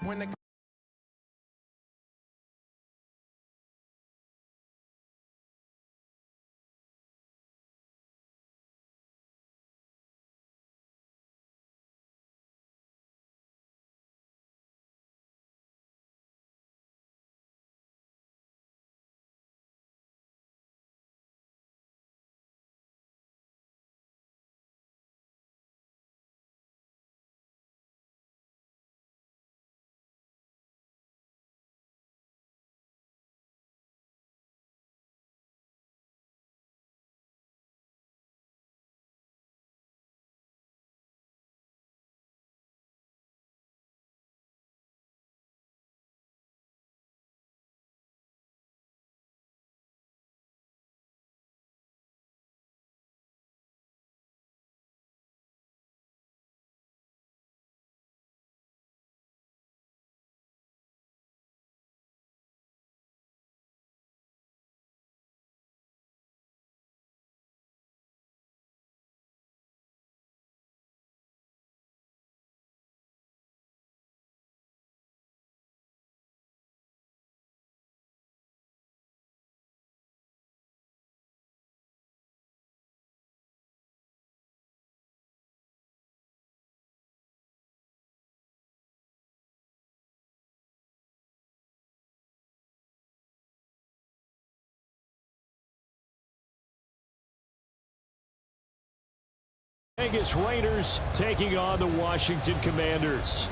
When the Vegas Raiders taking on the Washington Commanders.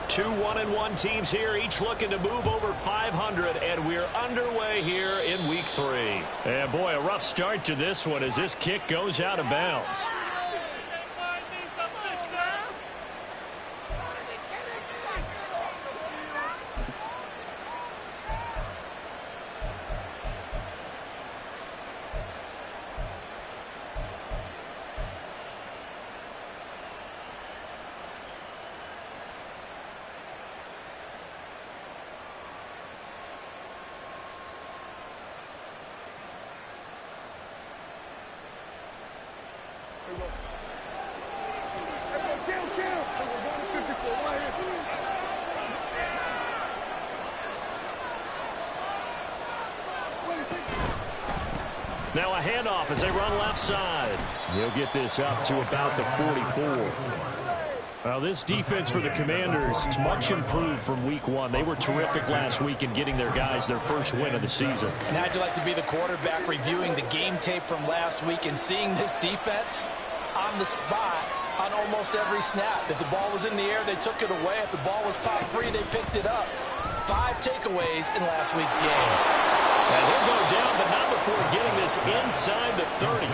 Two 1-1 teams here, each looking to move over 500, and we're underway here in week 3. And boy, a rough start to this one as this kick goes out of bounds. Now a handoff as they run left side. He'll get this up to about the 44. Well, this defense for the Commanders is much improved from week 1. They were terrific last week in getting their guys their first win of the season. And how'd you like to be the quarterback reviewing the game tape from last week and seeing this defense on the spot on almost every snap? If the ball was in the air, they took it away. If the ball was popped free, they picked it up. 5 takeaways in last week's game. And he'll go down, but not before getting this inside the 30.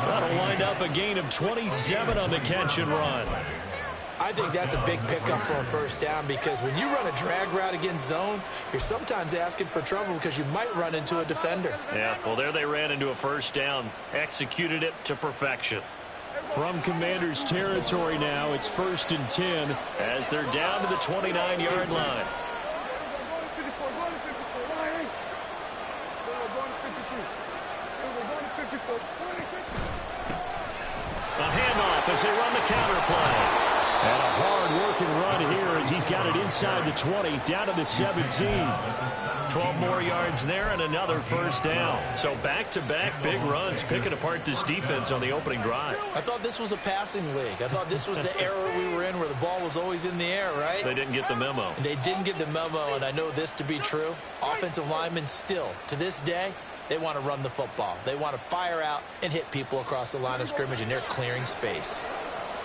That'll wind up a gain of 27 on the catch and run. I think that's a big pickup for a first down, because when you run a drag route against zone, you're sometimes asking for trouble because you might run into a defender. Yeah, well, there they ran into a first down, executed it to perfection. From Commanders territory now, it's 1st and 10 as they're down to the 29-yard line. A handoff as they run the counter play. And a hard-working run here as he's got it inside the 20, down to the 17. 12 more yards there and another first down. So back-to-back big runs, picking apart this defense on the opening drive. I thought this was a passing league. I thought this was the era we were in where the ball was always in the air, right? They didn't get the memo. And they didn't get the memo, and I know this to be true. Offensive linemen still, to this day, they want to run the football. They want to fire out and hit people across the line of scrimmage, and they're clearing space.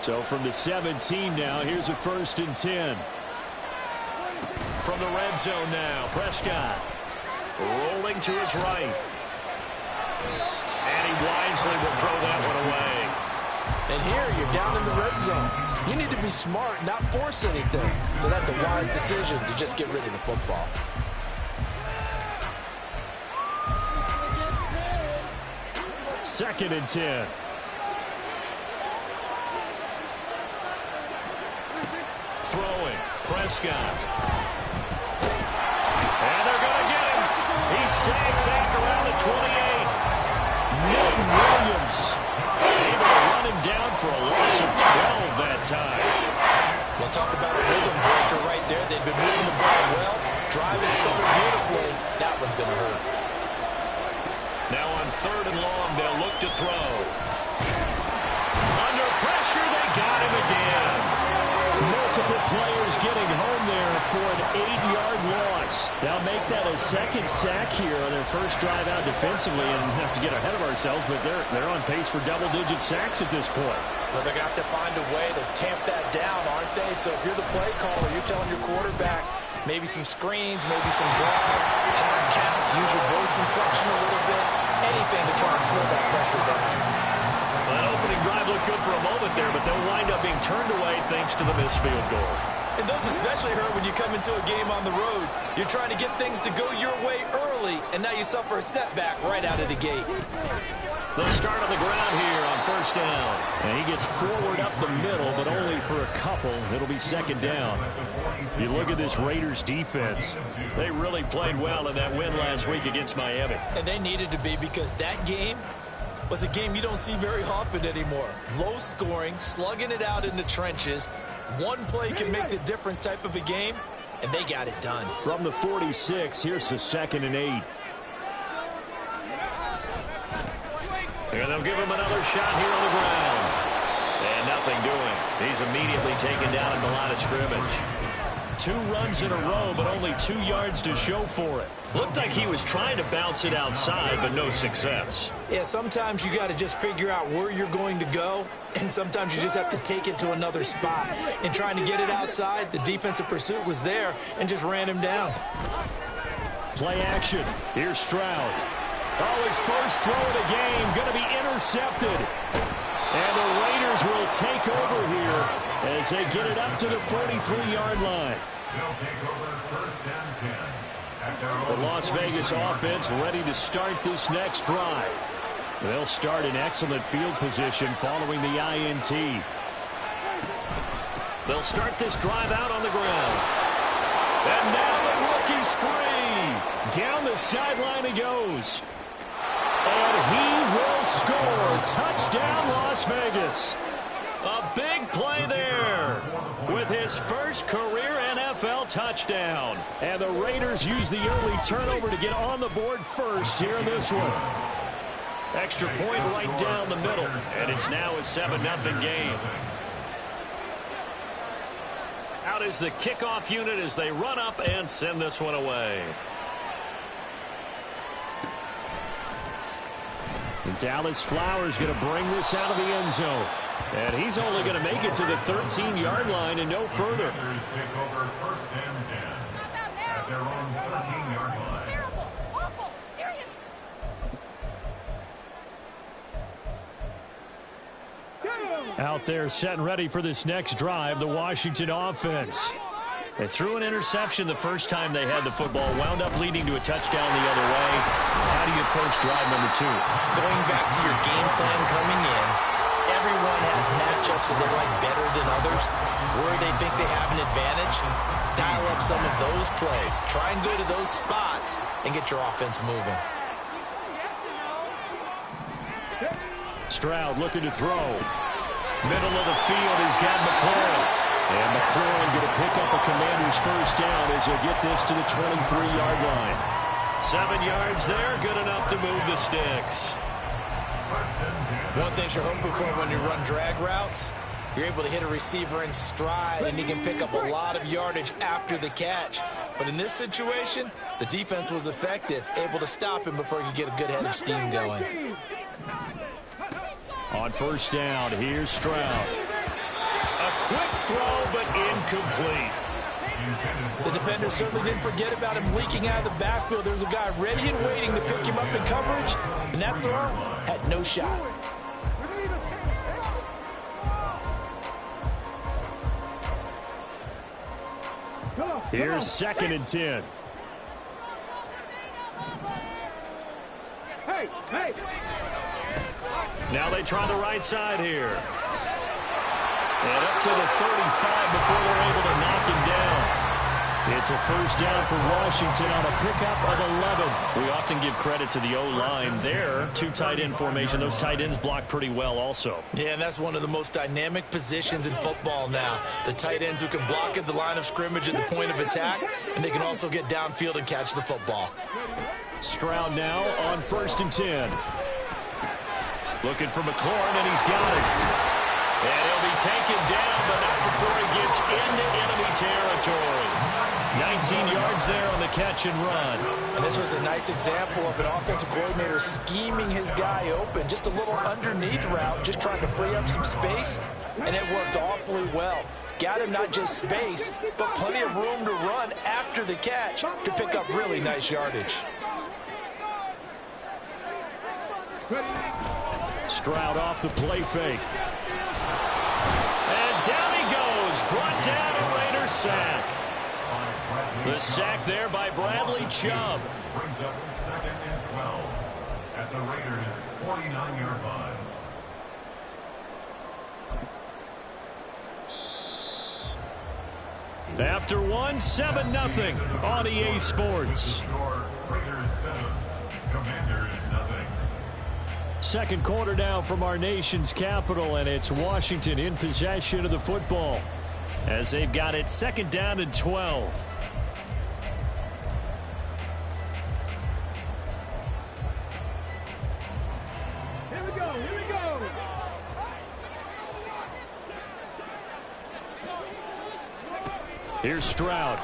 So from the 17 now, here's a 1st and 10. From the red zone now, Prescott rolling to his right. Mosley will throw that one away. And here, you're down in the red zone. You need to be smart, not force anything. So that's a wise decision to just get rid of the football. Second and 10. Throwing. Prescott. And they're going to get him. He's sagged back around the 28. Milton Williams able to run him down for a loss of 12 that time. We'll talk about a rhythm breaker right there. They've been moving the ball well. Driving started beautifully. That one's going to hurt. Now on 3rd and long, they'll look to throw. Under pressure, they got him again. Multiple players getting home there for an 8-yard loss. They'll make that a second sack here on their first drive out defensively, and have to get ahead of ourselves, but they're on pace for double-digit sacks at this point. Well, they're going to have to find a way to tamp that down, aren't they? So if you're the play caller, you're telling your quarterback maybe some screens, maybe some draws, hard count, use your voice inflection a little bit, anything to try and slow that pressure down. That opening drive looked good for a moment there, but they'll wind up being turned away thanks to the missed field goal. And those especially hurt when you come into a game on the road. You're trying to get things to go your way early, and now you suffer a setback right out of the gate. They'll start on the ground here on 1st down. And he gets forward up the middle, but only for a couple. It'll be 2nd down. You look at this Raiders defense. They really played well in that win last week against Miami. And they needed to be, because that game was a game you don't see very often anymore. Low scoring, slugging it out in the trenches. One play can make the difference type of a game, and they got it done. From the 46, here's the 2nd and 8. And they'll give him another shot here on the ground. And nothing doing. He's immediately taken down at the line of scrimmage. 2 runs in a row, but only 2 yards to show for it. Looked like he was trying to bounce it outside, but no success. Yeah, sometimes you got to just figure out where you're going to go, and sometimes you just have to take it to another spot. And trying to get it outside, the defensive pursuit was there and just ran him down. Play action. Here's Stroud. Oh, his first throw of the game going to be intercepted. And the Raiders will take over here as they get it up to the 43-yard line. The Las Vegas offense ready to start this next drive. They'll start in excellent field position following the INT. They'll start this drive out on the ground. And now the rookie's free. Down the sideline he goes. And he will score. Touchdown, Las Vegas. A big play there with his first career NFL touchdown. And the Raiders use the early turnover to get on the board first here in this one. Extra point right down the middle. And it's now a 7-0 game. Out is the kickoff unit as they run up and send this one away. And Dallas Flowers going to bring this out of the end zone. And he's only going to make it to the 13-yard line and no further. Take over 1st and 10 at their own 13-yard line. Terrible, awful, serious. Out there set and ready for this next drive, the Washington offense. They threw an interception the first time they had the football, wound up leading to a touchdown the other way. How do you approach drive number 2? Going back to your game plan coming in, everyone has matchups that they like better than others. Where they think they have an advantage, dial up some of those plays. Try and go to those spots and get your offense moving. Stroud looking to throw. Middle of the field, he's got McLaurin. And McLaurin going to pick up a Commander's first down as he'll get this to the 23-yard line. 7 yards there, good enough to move the sticks. One thing you're hoping for when you run drag routes, you're able to hit a receiver in stride, and he can pick up a lot of yardage after the catch. But in this situation, the defense was effective, able to stop him before he could get a good head of steam going. On 1st down, here's Stroud. A quick throw, but incomplete. The defender certainly didn't forget about him leaking out of the backfield. There's a guy ready and waiting to pick him up in coverage, and that throw had no shot. Here's 2nd and 10. Hey! Now they try the right side here. And up to the 35 before they're able to knock him down. It's a first down for Washington on a pickup of 11. We often give credit to the O-line there. 2 tight end formation. Those tight ends block pretty well also. Yeah, and that's one of the most dynamic positions in football now. The tight ends who can block at the line of scrimmage at the point of attack, and they can also get downfield and catch the football. Stroud now on 1st and 10. Looking for McLaurin, and he's got it. And he'll be taken down, but not before he gets into enemy territory. 19 yards there on the catch and run. And this was a nice example of an offensive coordinator scheming his guy open. Just a little underneath route, just trying to free up some space, and it worked awfully well. Got him not just space, but plenty of room to run after the catch to pick up really nice yardage. Stroud off the play fake. And down he goes. Brought down a Raider sack. The sack there by Bradley Chubb. Brings up 2nd and 12 at the Raiders' 49-yard line. After one, 7-0 on EA Sports. Raiders 7, Commanders nothing. Second quarter now from our nation's capital, and it's Washington in possession of the football as they've got it 2nd down and 12. Here we go! Here's Stroud.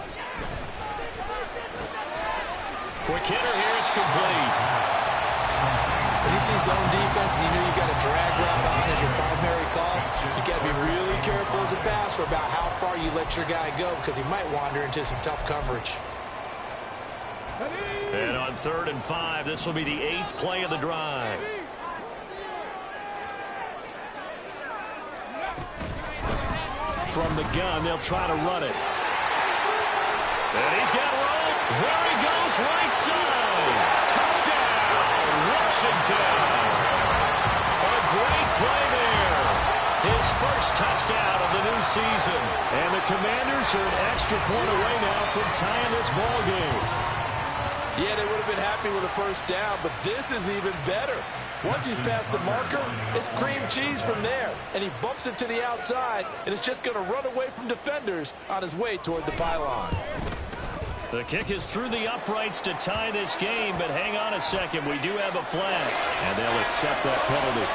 Quick hitter here, it's complete. When you see zone defense and you know you've got a drag route on as your primary call, you got to be really careful as a passer about how far you let your guy go because he might wander into some tough coverage. And on 3rd and 5, this will be the 8th play of the drive. From the gun, they'll try to run it. And he's got room. There he goes, right side. Touchdown, Washington. A great play there. His first touchdown of the new season. And the Commanders are an extra point away now from tying this ball game. Yeah, they would have been happy with a first down, but this is even better. Once he's past the marker, it's cream cheese from there. And he bumps it to the outside, and it's just going to run away from defenders on his way toward the pylon. The kick is through the uprights to tie this game, but hang on a second. We do have a flag, and they'll accept that penalty.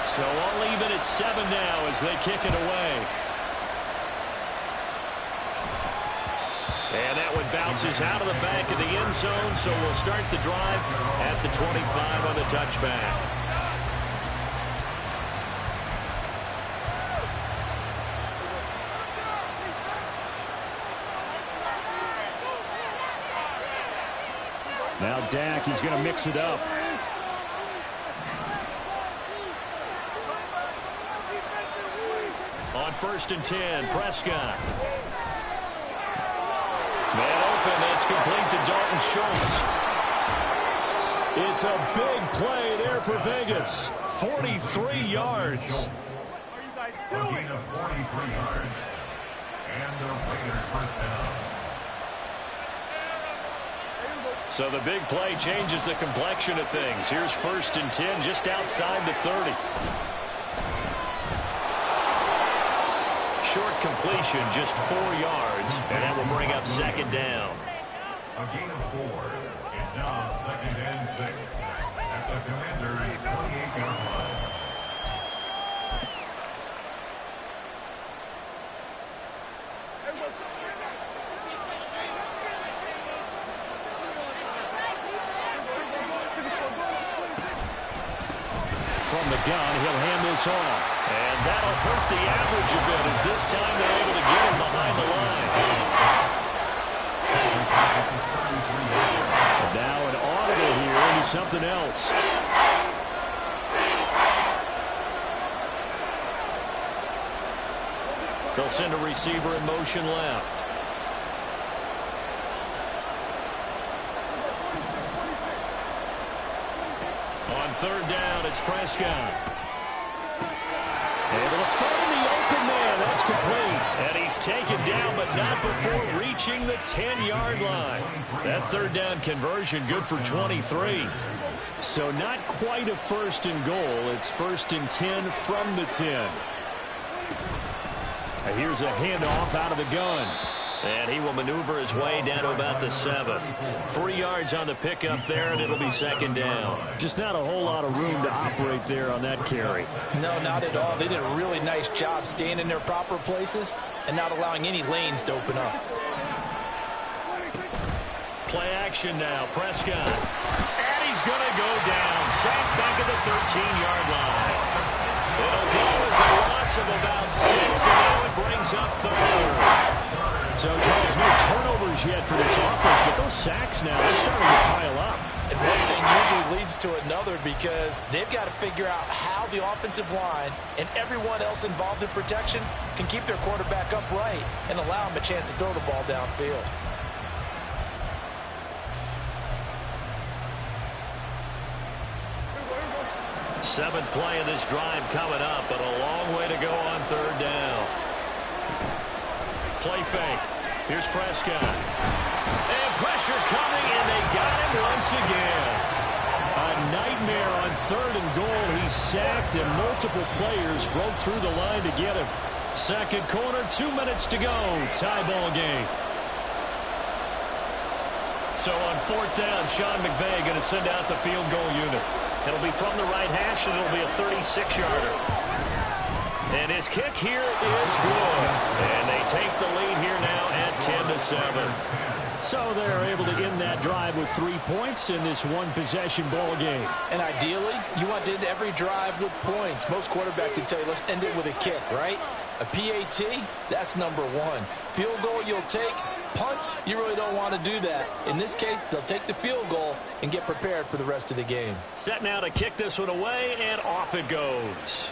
So all even at 7 now as they kick it away. And that one bounces out of the back of the end zone, so we'll start the drive at the 25 on the touchback. Now Dak, he's going to mix it up. On 1st and 10, Prescott. Man open, it's complete to Dalton Schultz. It's a big play there for Vegas. 43 yards. A gain of 43 yards. And the Raiders first down. So the big play changes the complexion of things. Here's 1st and 10 just outside the 30. Short completion, just 4 yards, and that will bring up 2nd down. A gain of 4. It's now 2nd and 6 at the Commanders' 28-yard line. From from the gun. He'll hand this off. And that'll hurt the average a bit as this time they're able to get him behind the line. And now an audible here into something else. They'll send a receiver in motion left. On third down, it's Prescott. Able to find the open man. That's complete. And he's taken down, but not before reaching the 10-yard line. That third down conversion good for 23. So not quite a first and goal. It's first and 10 from the 10. And here's a handoff out of the gun. And he will maneuver his way down to about the 7. 3 yards on the pickup there, and it'll be second down. Just not a whole lot of room to operate there on that carry. No, not at all. They did a really nice job staying in their proper places and not allowing any lanes to open up. Play action now. Prescott. And he's going to go down. Sacked back at the 13-yard line. It'll go as a loss of about 6, and now it brings up third. So, Charles, no turnovers yet for this offense, but those sacks now, they're starting to pile up. And one thing usually leads to another because they've got to figure out how the offensive line and everyone else involved in protection can keep their quarterback upright and allow him a chance to throw the ball downfield. Seventh play of this drive coming up, but a long way to go on third down. Play fake. Here's Prescott. And pressure coming, and they got him once again. A nightmare on third and goal. He's sacked, and multiple players broke through the line to get him. Second quarter, 2 minutes to go. Tie ball game. So on fourth down, Sean McVay going to send out the field goal unit. It'll be from the right hash, and it'll be a 36-yarder. And his kick here is good. And they take the lead here now at 10-7. So they're able to end that drive with 3 points in this one-possession ball game. And ideally, you want to end every drive with points. Most quarterbacks would tell you, let's end it with a kick, right? A PAT, that's number 1. Field goal you'll take. Punts, you really don't want to do that. In this case, they'll take the field goal and get prepared for the rest of the game. Set now to kick this one away, and off it goes.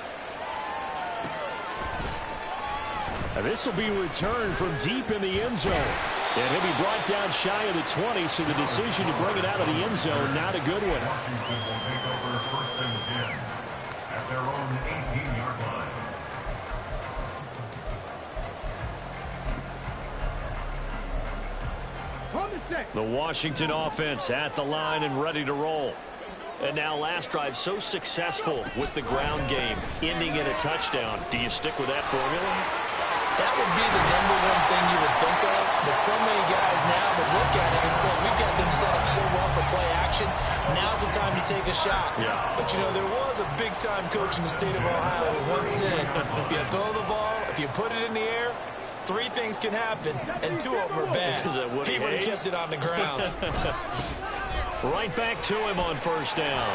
And this will be returned from deep in the end zone. And he'll be brought down shy of the 20, so the decision to bring it out of the end zone, not a good one. Washington will take over first and 10 at their own 18-yard line. The Washington offense at the line and ready to roll. And now last drive so successful with the ground game, ending in a touchdown. Do you stick with that formula? That would be the number 1 thing you would think of, but so many guys now would look at it and say, we've got them set up so well for play action, now's the time to take a shot. Yeah. But, you know, there was a big-time coach in the state of Ohio who once said, if you throw the ball, if you put it in the air, 3 things can happen, and 2 of them are bad. He would have kept it on the ground. Right back to him on first down.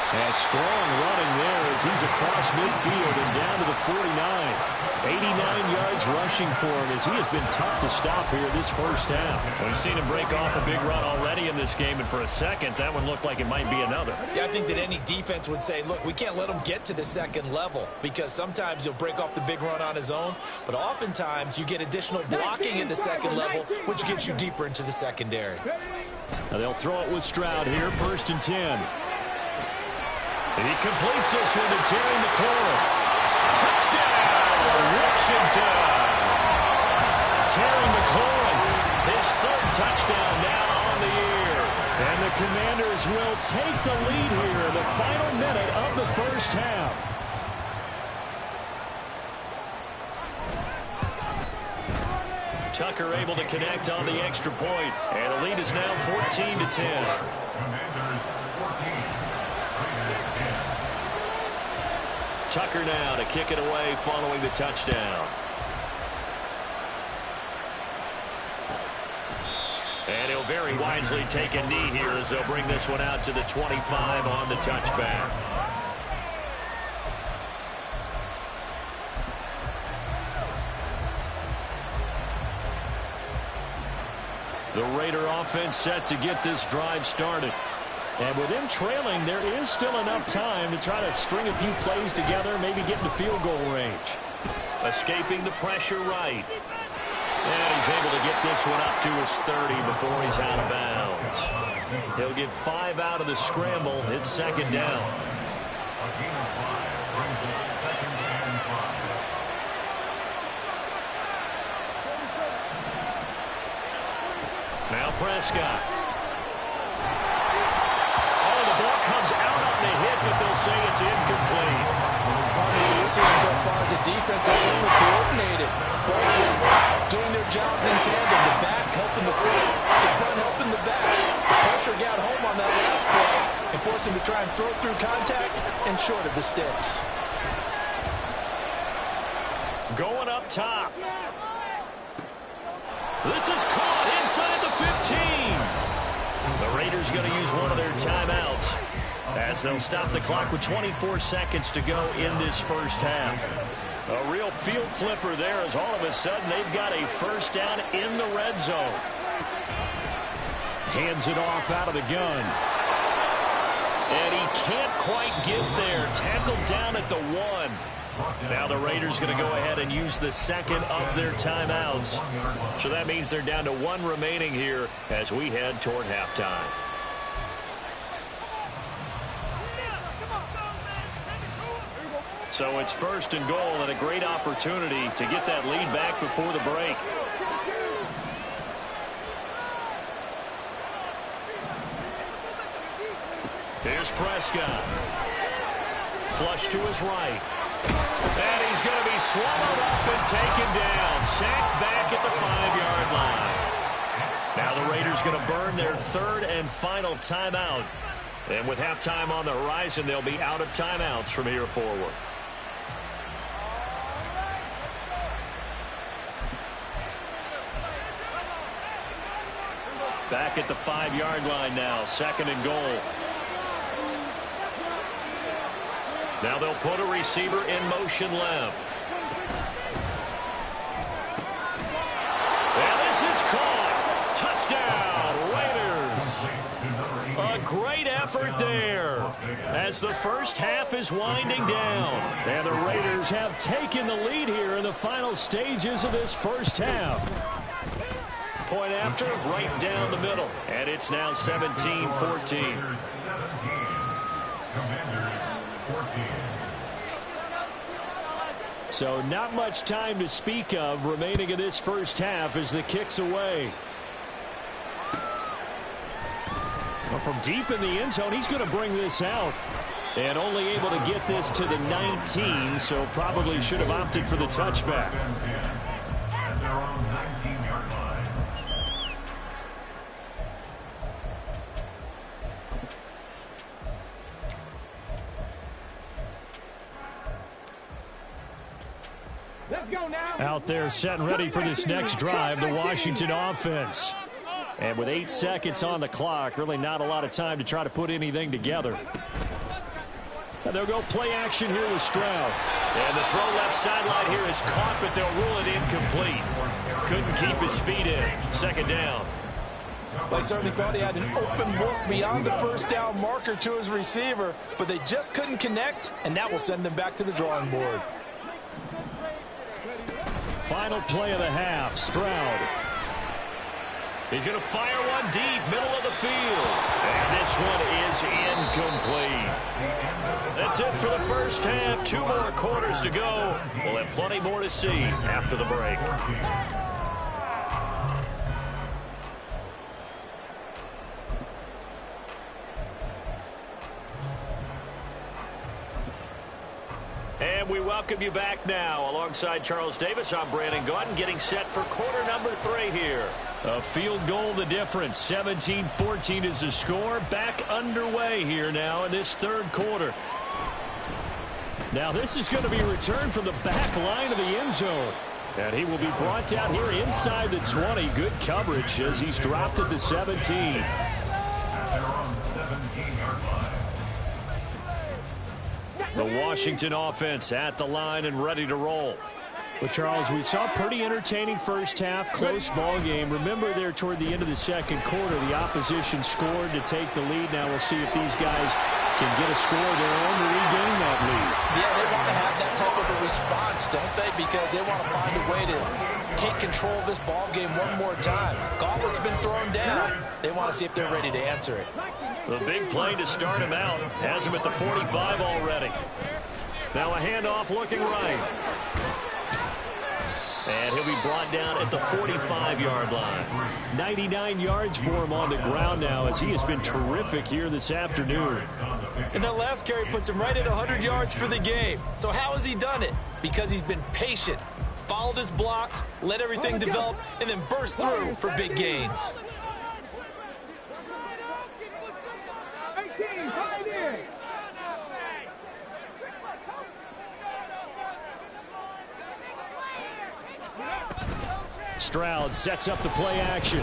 And strong running there as he's across midfield and down to the 49. 89 yards rushing for him as he has been tough to stop here this first half. We've seen him break off a big run already in this game, and for a second, that one looked like it might be another. Yeah, I think that any defense would say, look, we can't let him get to the second level because sometimes he'll break off the big run on his own, but oftentimes you get additional blocking at the second level, which gets you deeper into the secondary. Now they'll throw it with Stroud here, first and 10. And he completes this one to Terry McLaurin. Touchdown, Washington. Terry McLaurin, his 3rd touchdown now on the year. And the Commanders will take the lead here in the final minute of the first half. Tucker able to connect on the extra point, and the lead is now 14-10. Commanders 14. Tucker now to kick it away following the touchdown. And he'll very wisely take a knee here as they'll bring this one out to the 25 on the touchback. The Raider offense set to get this drive started. And with them trailing, there is still enough time to try to string a few plays together, maybe get into field goal range. Escaping the pressure right. And he's able to get this one up to his 30 before he's out of bounds. He'll get 5 out of the scramble. It's second down. A gain of 5 brings it 2nd and 5. Now Prescott. Oh, the ball comes out on the hit, but they'll say it's incomplete. Part of what we're seeing so far is the defense is certainly coordinated. Both levels doing their jobs in tandem. The back helping the front, the front helping the back. The pressure got home on that last play and forced him to try and throw through contact and short of the sticks. Going up top. This is caught inside the 15. The Raiders going to use one of their timeouts as they'll stop the clock with 24 seconds to go in this first half. A real field flipper there as all of a sudden they've got a first down in the red zone. Hands it off out of the gun. And he can't quite get there. Tackled down at the 1. Now the Raiders going to go ahead and use the second of their timeouts. So that means they're down to 1 remaining here as we head toward halftime. So it's 1st and goal and a great opportunity to get that lead back before the break. Here's Prescott. Flush to his right. And he's going to be swallowed up and taken down. Sacked back at the 5-yard line. Now the Raiders going to burn their 3rd and final timeout. And with halftime on the horizon, they'll be out of timeouts from here forward. Back at the 5-yard line now, 2nd and goal. Now they'll put a receiver in motion left. And this is caught. Touchdown, Raiders. A great effort there as the first half is winding down. And the Raiders have taken the lead here in the final stages of this first half. Point after, right down the middle. And it's now 17-14. So not much time to speak of remaining in this first half as the kick's away. Well, from deep in the end zone, he's going to bring this out. And only able to get this to the 19, so probably should have opted for the touchback. At their own 19-yard line. Let's go now. Out there set and ready for this next drive, the Washington offense. And with 8 seconds on the clock, really not a lot of time to try to put anything together. And they'll go play action here with Stroud. And the throw left sideline here is caught, but they'll rule it incomplete. Couldn't keep his feet in. 2nd down. They certainly thought he had an open look beyond the first down marker to his receiver, but they just couldn't connect, and that will send them back to the drawing board. Final play of the half, Stroud. He's going to fire one deep, middle of the field. And this one is incomplete. That's it for the first half. 2 more quarters to go. We'll have plenty more to see after the break. And we welcome you back now. Alongside Charles Davis, I'm Brandon Gaudin, getting set for quarter number 3 here. A field goal the difference. 17-14 is the score. Back underway here now in this 3rd quarter. Now this is going to be returned from the back line of the end zone. And he will be brought down here inside the 20. Good coverage as he's dropped at the 17. At their own 17-yard line. The Washington offense at the line and ready to roll. Well, Charles, we saw a pretty entertaining first half, close ball game. Remember there toward the end of the second quarter, the opposition scored to take the lead. Now we'll see if these guys can get a score of their own to regain that lead. Yeah, they want to have that type of a response, don't they? Because they want to find a way to take control of this ball game one more time. Gauntlet's been thrown down. They want to see if they're ready to answer it. The big play to start him out has him at the 45 already. Now a handoff looking right. And he'll be brought down at the 45-yard line. 99 yards for him on the ground now as he has been terrific here this afternoon. And that last carry puts him right at 100 yards for the game. So how has he done it? Because he's been patient, followed his blocks, let everything develop, and then burst through for big gains. Stroud sets up the play action.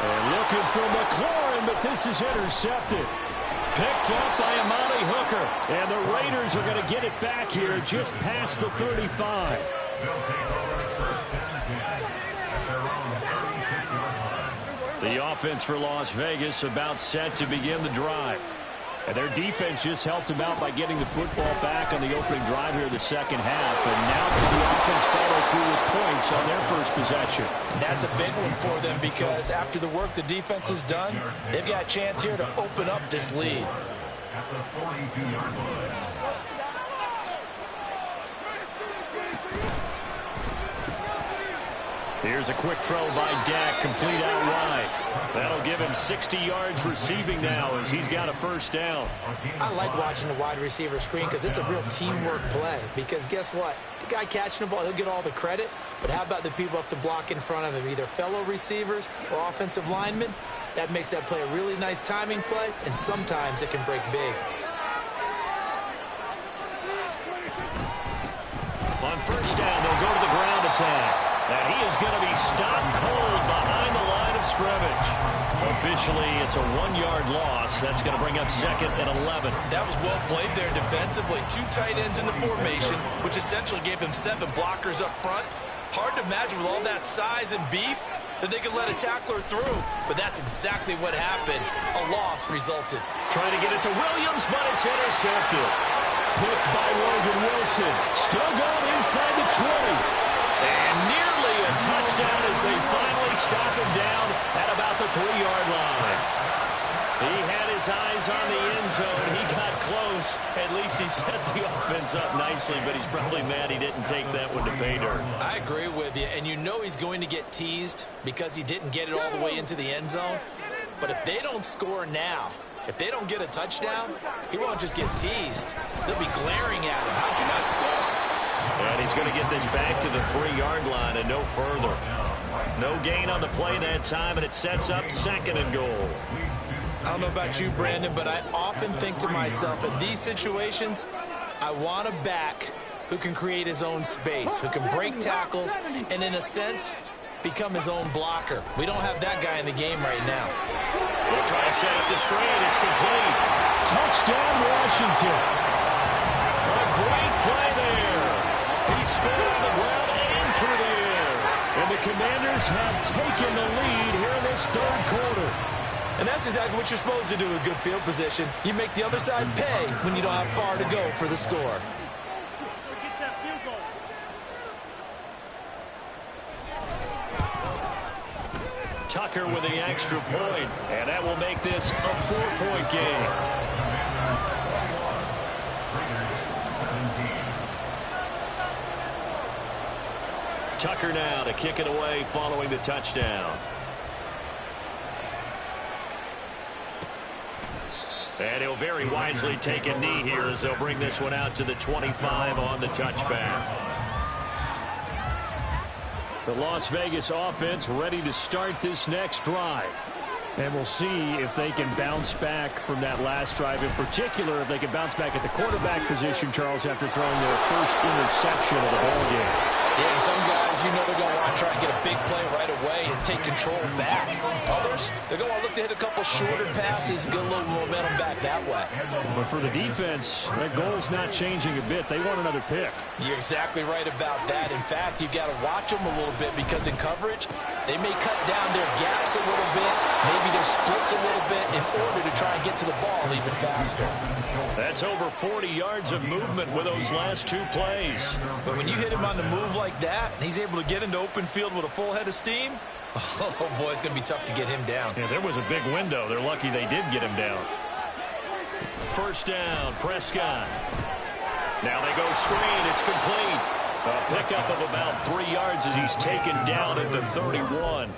And looking for McLaurin, but this is intercepted. Picked up by Amani Hooker. And the Raiders are going to get it back here just past the 35. The offense for Las Vegas about set to begin the drive. And their defense just helped them out by getting the football back on the opening drive here in the second half. And now can the offense follow through with points on their first possession? And that's a big one for them because after the work the defense has done, they've got a chance here to open up this lead. At the 42-yard line. Here's a quick throw by Dak, complete out wide. That'll give him 60 yards receiving now as he's got a first down. I like watching the wide receiver screen because it's a real teamwork play. Because guess what? The guy catching the ball, he'll get all the credit. But how about the people up to block in front of him, either fellow receivers or offensive linemen? That makes that play a really nice timing play, and sometimes it can break big. On first down, they'll go to the ground attack. And he is going to be stopped cold behind the line of scrimmage. Officially, it's a 1-yard loss. That's going to bring up second and 11. That was well played there defensively. 2 tight ends in the formation, which essentially gave them 7 blockers up front. Hard to imagine with all that size and beef that they could let a tackler through. But that's exactly what happened. A loss resulted. Trying to get it to Williams, but it's intercepted. Picked by Logan Wilson. Still going inside the 20. And nearly a touchdown as they finally stop him down at about the 3-yard line. He had his eyes on the end zone. He got close. At least he set the offense up nicely, but he's probably mad he didn't take that one to pay dirt. I agree with you, and you know he's going to get teased because he didn't get it all the way into the end zone. But if they don't score now, if they don't get a touchdown, he won't just get teased. They'll be glaring at him. How'd you not score? And he's going to get this back to the 3-yard line and no further. No gain on the play that time, and it sets up second and goal. I don't know about you, Brandon, but I often think to myself, in these situations, I want a back who can create his own space, who can break tackles, and in a sense, become his own blocker. We don't have that guy in the game right now. They'll try to set up the screen. It's complete. Touchdown, Washington. A great play there. He scored on the ground and through the air. And the Commanders have taken the lead here in this third quarter. And that's exactly what you're supposed to do with good field position. You make the other side pay when you don't have far to go for the score. Tucker with the extra point, and that will make this a 4-point game. Tucker now to kick it away following the touchdown. And he'll very wisely take a knee here as they'll bring this one out to the 25 on the touchback. The Las Vegas offense ready to start this next drive. And we'll see if they can bounce back from that last drive. In particular, if they can bounce back at the quarterback position, Charles, after throwing their first interception of the ballgame. Yeah, some guys, you know they're going to want to try and get a big play right away. And take control back. Others, they're going to look to hit a couple shorter passes and get a little momentum back that way. But for the defense, that goal's not changing a bit. They want another pick. You're exactly right about that. In fact, you got to watch them a little bit because in coverage, they may cut down their gaps a little bit, maybe their splits a little bit in order to try and get to the ball even faster. That's over 40 yards of movement with those last two plays. But when you hit him on the move like that, and he's able to get into open field with a full head of steam, oh boy, it's going to be tough to get him down. Yeah, there was a big window. They're lucky they did get him down. First down, Prescott. Now they go screen. It's complete. A pickup of about 3 yards as he's taken down at the 31.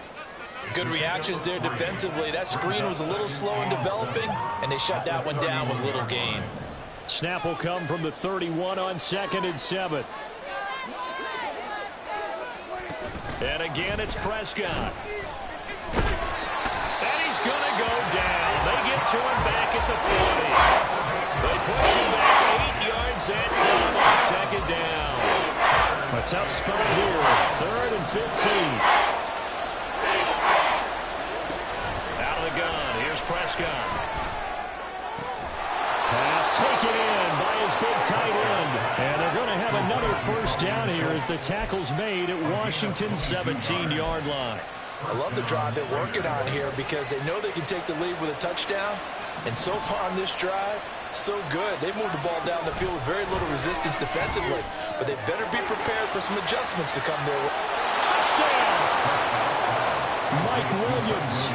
Good reactions there defensively. That screen was a little slow in developing, and they shut that one down with little gain. Snap will come from the 31 on 2nd and 7. And again, it's Prescott. And he's going to go down. They get to him back at the 40. They push him back 8 yards that time on 2nd down. A tough spot here. 3rd and 15. Out of the gun. Here's Prescott. Pass taken in by his big tight end. And they're going to have another first down here as the tackle's made at Washington's 17-yard line. I love the drive they're working on here because they know they can take the lead with a touchdown. And so far on this drive, so good. They moved the ball down the field with very little resistance defensively. But they better be prepared for some adjustments to come their way. Touchdown! Mike Williams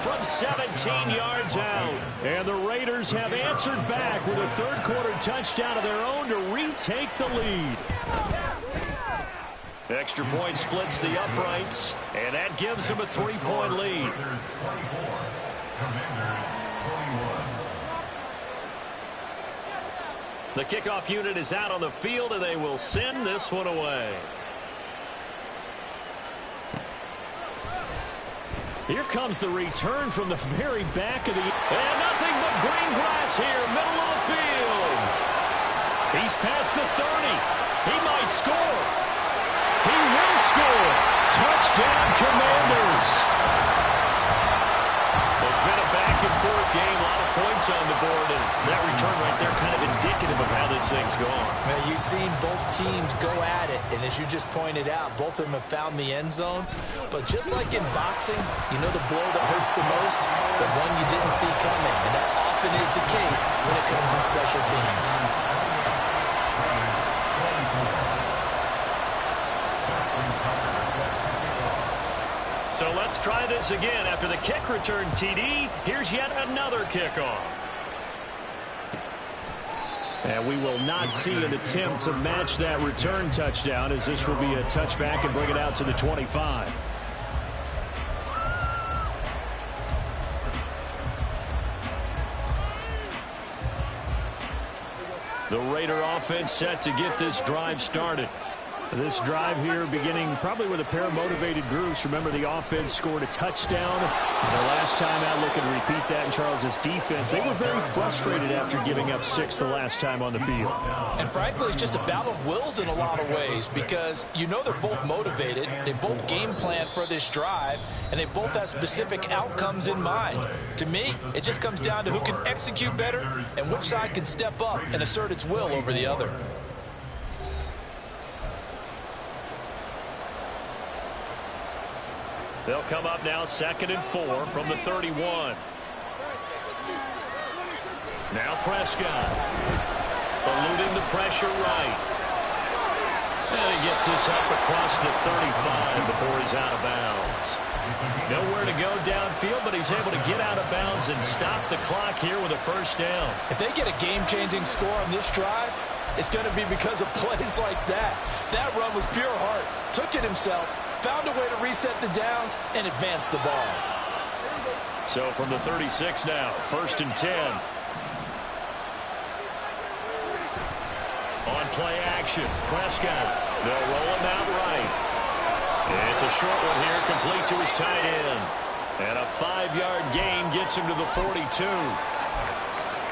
from 17 yards out. And the Raiders have answered back with a third-quarter touchdown of their own to retake the lead. Extra point splits the uprights, and that gives them a 3-point lead. The kickoff unit is out on the field, and they will send this one away. Here comes the return from the very back of the... And nothing but green grass here, middle of the field. He's past the 30. He might score. He will score. Touchdown, Commanders. It's been a back-and-forth game, a lot of points on the board, and that return right there kind of indicative of how this thing's going. Well, you've seen both teams go at it, and as you just pointed out, both of them have found the end zone. But just like in boxing, you know the blow that hurts the most? The one you didn't see coming, and that often is the case when it comes in special teams. So let's try this again. After the kick return TD, here's yet another kickoff. And we will not see an attempt to match that return touchdown, as this will be a touchback and bring it out to the 25. The Raider offense set to get this drive started. This drive here beginning probably with a pair of motivated groups. Remember, the offense scored a touchdown. The last time out, looking to repeat that in Charles's defense. They were very frustrated after giving up 6 the last time on the field. And frankly, it's just a battle of wills in a lot of ways because you know they're both motivated. They both game plan for this drive, and they both have specific outcomes in mind. To me, it just comes down to who can execute better and which side can step up and assert its will over the other. They'll come up now 2nd and 4 from the 31. Now Prescott. Eluding the pressure right. And he gets this up across the 35 before he's out of bounds. Nowhere to go downfield, but he's able to get out of bounds and stop the clock here with a first down. If they get a game-changing score on this drive, it's going to be because of plays like that. That run was pure heart. Took it himself. Found a way to reset the downs and advance the ball. So from the 36 now, 1st and 10. On play action, Prescott. They'll roll him out right. And it's a short one here, complete to his tight end. And a 5-yard gain gets him to the 42.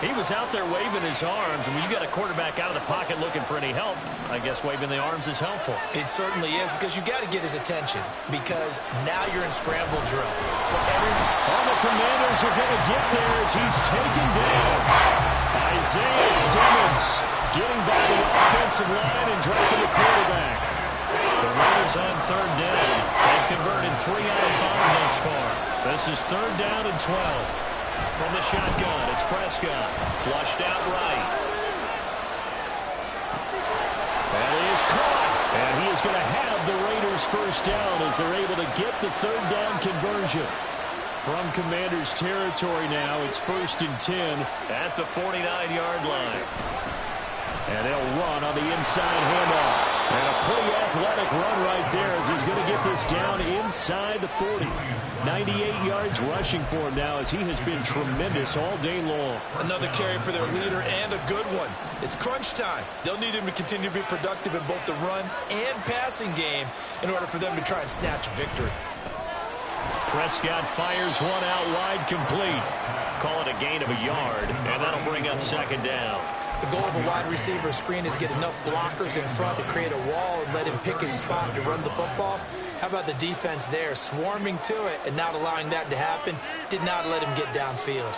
He was out there waving his arms, and when you got a quarterback out of the pocket looking for any help, I guess waving the arms is helpful. It certainly is, because you got to get his attention, because now you're in scramble drill. So all the Commanders are going to get there as he's taken down. Isaiah Simmons getting by the offensive line and dropping the quarterback. The Raiders on third down. They've converted 3 out of 5 thus far. This is third down and 12. From the shotgun, it's Prescott. Flushed out right. That is caught. And he is going to have the Raiders first down as they're able to get the third down conversion. From Commanders territory now, it's 1st and 10 at the 49-yard line. And they'll run on the inside handoff. And a pretty athletic run right there as he's going to get this down inside the 40. 98 yards rushing for him now as he has been tremendous all day long. Another carry for their leader, and a good one. It's crunch time. They'll need him to continue to be productive in both the run and passing game in order for them to try and snatch a victory. Prescott fires one out wide, complete. Call it a gain of a yard, and that'll bring up second down. The goal of a wide receiver screen is get enough blockers in front to create a wall and let him pick his spot to run the football. How about the defense there, swarming to it and not allowing that to happen? Did not let him get downfield.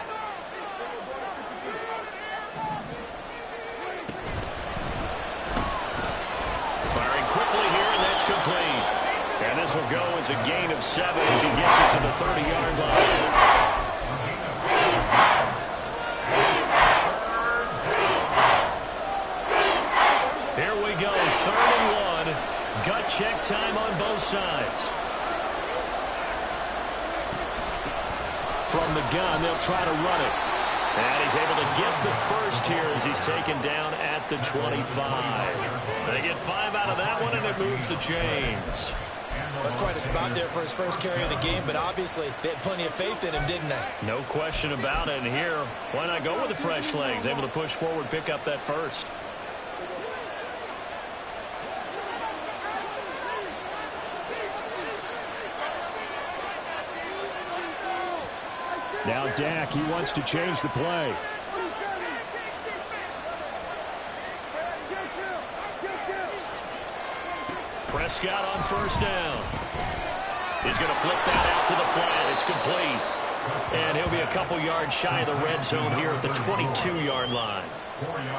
Firing quickly here, and that's complete. And this will go as a gain of 7 as he gets it to the 30-yard line. Here we go, 3rd and 1. Gut check time on both sides. From the gun, they'll try to run it. And he's able to get the first here as he's taken down at the 25. They get 5 out of that one, and it moves the chains. That's quite a spot there for his first carry of the game, but obviously they had plenty of faith in him, didn't they? No question about it. And here, why not go with the fresh legs? Able to push forward, pick up that first. Now Dak, he wants to change the play. Prescott on first down. He's going to flip that out to the flat. It's complete. And he'll be a couple yards shy of the red zone here at the 22-yard line.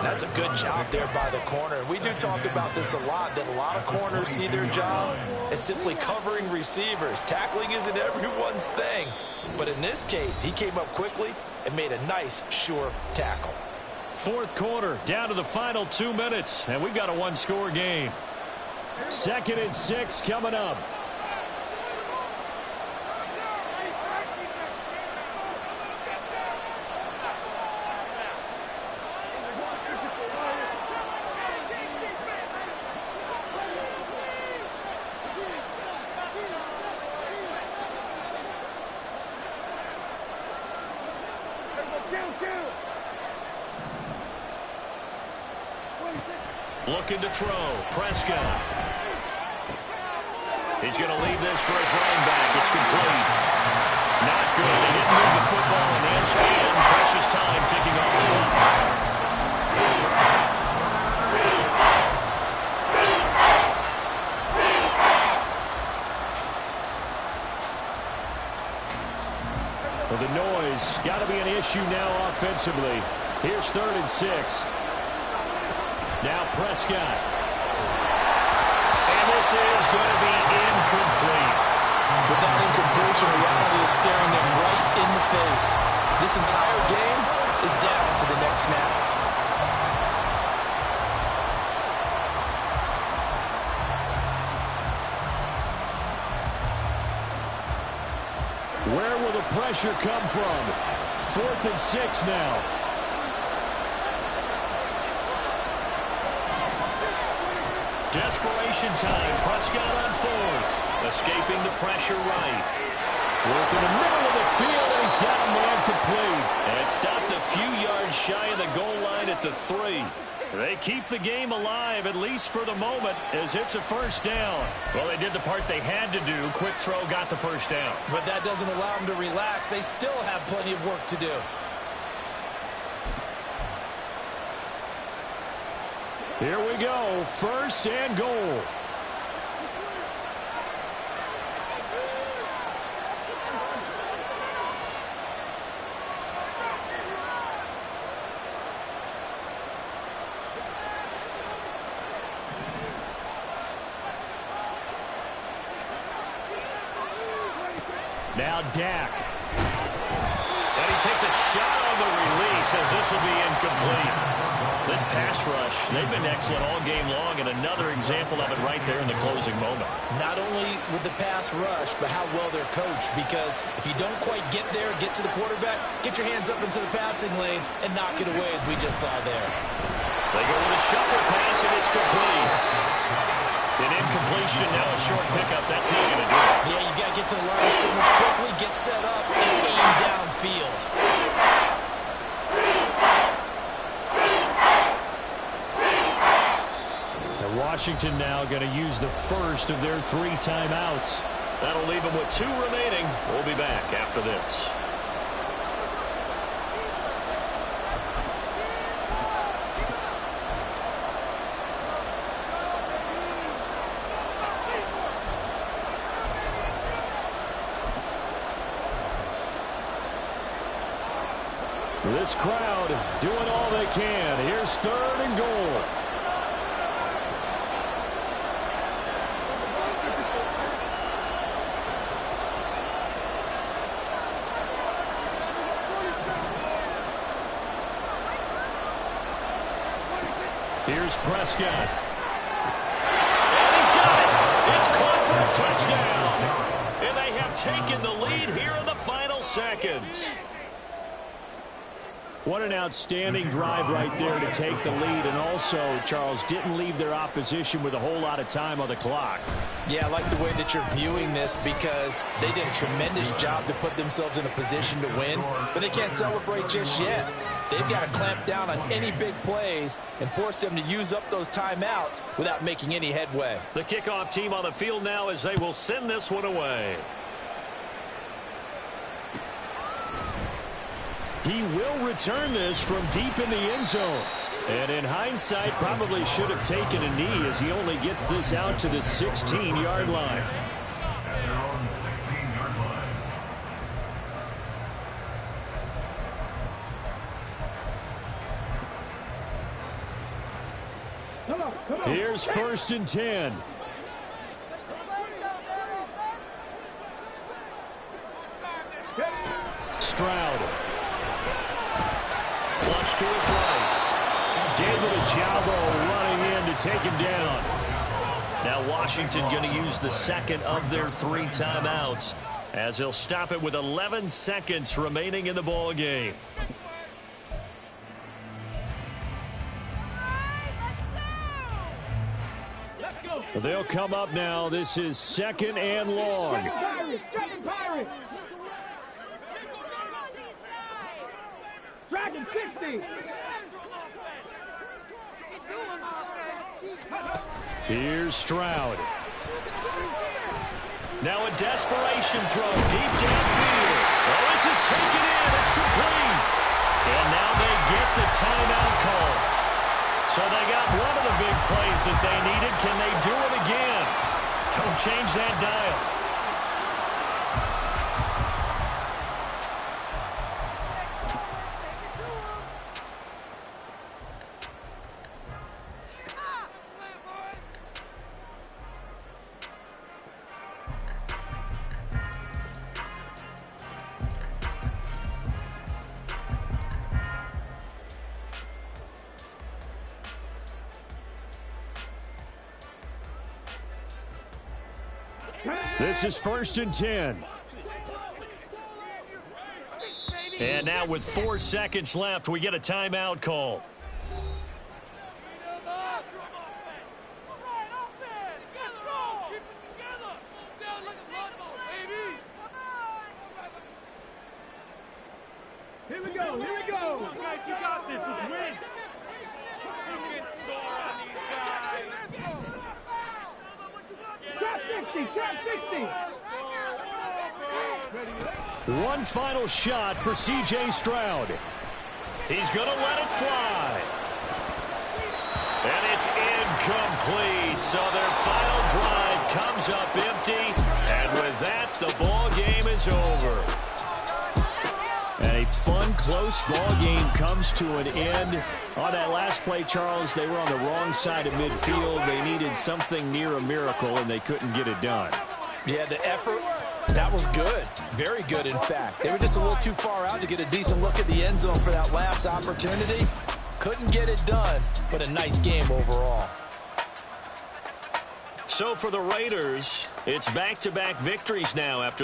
That's a good job there by the corner. We do talk about this a lot, that a lot of corners see their job as simply covering receivers. Tackling isn't everyone's thing. But in this case, he came up quickly and made a nice, sure tackle. Fourth quarter, down to the final 2 minutes, and we've got a one-score game. 2nd and 6 coming up. Looking to throw. Prescott. He's going to leave this for his running back. It's complete. Not good. They didn't move the football on the answer, and precious time ticking off the clock. Well, the noise got to be an issue now offensively. Here's 3rd and 6. Now Prescott. And this is going to be incomplete. With that incompletion, reality is staring them right in the face. This entire game is down to the next snap. Where will the pressure come from? 4th and 6 now. Desperation time. Prescott on 4th. Escaping the pressure right. Working the middle of the field, and he's got a man complete. And stopped a few yards shy of the goal line at the 3. They keep the game alive, at least for the moment, as it's a first down. Well, they did the part they had to do. Quick throw, got the first down. But that doesn't allow them to relax. They still have plenty of work to do. Here we go, first and goal. Now Dak. And he takes a shot on the release as this will be incomplete. This pass rush, they've been excellent all game long, and another example of it right there in the closing moment. Not only with the pass rush, but how well they're coached, because if you don't quite get there, get to the quarterback, get your hands up into the passing lane and knock it away as we just saw there. They go with a shuffle pass, and it's complete. An incompletion, now a short pickup. That's not going to do it. Yeah, you got to get to the line of scrimmage quickly, get set up, and aim downfield. And Washington now going to use the first of their 3 timeouts. That'll leave them with 2 remaining. We'll be back after this. This crowd doing all they can. Here's 3rd and goal. Here's Prescott. And he's got it. It's caught for a touchdown. And they have taken the lead here in the final seconds. What an outstanding drive right there to take the lead. And also, Charles, didn't leave their opposition with a whole lot of time on the clock. Yeah, I like the way that you're viewing this, because they did a tremendous job to put themselves in a position to win, but they can't celebrate just yet. They've got to clamp down on any big plays and force them to use up those timeouts without making any headway. The kickoff team on the field now as they will send this one away. He will return this from deep in the end zone. And in hindsight, probably should have taken a knee as he only gets this out to the 16-yard line. At their own 16-yard line. Here's 1st and 10. Stroud. Flush to his right. David Ojabo running in to take him down. Now Washington going to use the second of their 3 timeouts as they'll stop it with 11 seconds remaining in the ball game. They'll come up now. This is 2nd and long. Dragon 60. Here's Stroud. Now a desperation throw deep downfield. Oh, this is taken in. It's complete. And now they get the timeout call. So they got one of the big plays that they needed. Can they do it again? Don't change that dial. This is 1st and 10. And now with 4 seconds left, we get a timeout call. Here we go, here we go. Guys, you got this. Let's win. You can score on these guys. Trap 60, trap 60. One final shot for C.J. Stroud. He's going to let it fly. And it's It's incomplete. So their final drive comes up empty. And with that, the ball game is over. And a fun, close ball game comes to an end. On that last play, Charles, they were on the wrong side of midfield. They needed something near a miracle, and they couldn't get it done. Yeah, the effort, that was good. Very good, in fact. They were just a little too far out to get a decent look at the end zone for that last opportunity. Couldn't get it done, but a nice game overall. So for the Raiders, it's back-to-back victories now after the